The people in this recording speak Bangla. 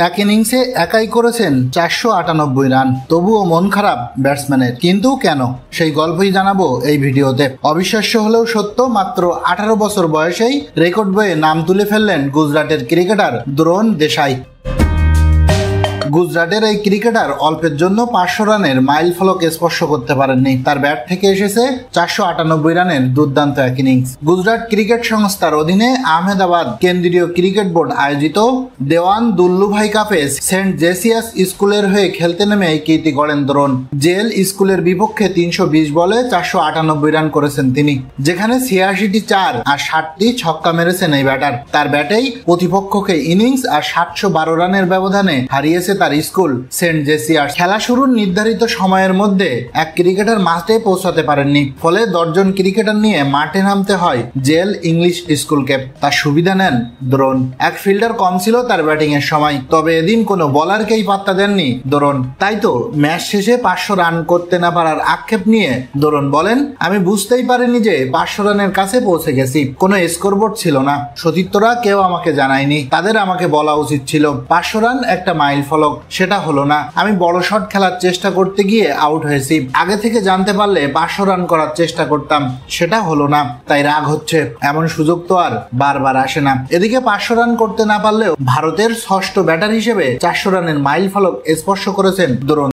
এক ইনিংসে একাই করেছেন 498 রান, তবুও মন খারাপ ব্যাটসম্যানের। কিন্তু কেন, সেই গল্পই জানাবো এই ভিডিওতে। অবিশ্বাস্য হলেও সত্য, মাত্র 18 বছর বয়সেই রেকর্ড বইয়ে নাম তুলে ফেললেন গুজরাটের ক্রিকেটার দ্রোণ দেশাই। গুজরাটের এই ক্রিকেটার অল্পের জন্য 500 রানের মাইল ফলক স্পর্শ করতে পারেননি। তার ব্যাট থেকে এসেছে 498 রানের দুর্দান্ত এক ইনিংস। গুজরাট ক্রিকেট সংস্থার অধীনে আহমেদাবাদ কেন্দ্রীয় ক্রিকেট বোর্ড আয়োজিত দেওয়ান দুল্লুভাই কাপে সেন্ট জেসিয়াস স্কুলের হয়ে খেলতে নেমে এই কীর্তি গড়েন দ্রোণ। জেল স্কুলের বিপক্ষে 320 বলে 498 রান করেছেন তিনি, যেখানে 86টি 4 আর 60টি ছক্কা মেরেছেন এই ব্যাটার। তার ব্যাটেই প্রতিপক্ষকে ইনিংস আর 712 রানের ব্যবধানে হারিয়েছে তার স্কুল সেন্ট জেসিয়াস। খেলা শুরুর নির্ধারিত সময়ের মধ্যে এক ক্রিকেটার মাঠে পৌঁছাতে পারেননি, ফলে 10 জন ক্রিকেটার নিয়ে মাঠে নামতে হয় জেল ইংলিশ স্কুলকে। তার সুবিধা নেন দ্রোণ। এক ফিল্ডার কম ছিল তার ব্যাটিং এর সময়, তবে এদিন কোনো বলারকেই পাত্তা দেননি দ্রোণ। তাই তো ম্যাচ শেষে 500 রান করতে না পারার আক্ষেপ নিয়ে দ্রোণ বলেন, আমি বুঝতেই পারিনি যে 500 রানের কাছে পৌঁছে গেছি। কোনো স্কোরবোর্ড ছিল না, সতীর্থরা কেউ আমাকে জানায়নি, তাদের আমাকে বলা উচিত ছিল। 500 রান একটা মাইল ফলক, সেটা হলো না। আমি বড় শট খেলার চেষ্টা করতে গিয়ে আউট হয়েছি। আগে থেকে জানতে পারলে 500 রান করার চেষ্টা করতাম, সেটা হলো না, তাই রাগ হচ্ছে। এমন সুযোগ তো আর বারবার আসে না। এদিকে 500 রান করতে না পারলেও ভারতের ষষ্ঠ ব্যাটার হিসেবে 400 রানের মাইল ফলক স্পর্শ করেছেন দ্রোণ।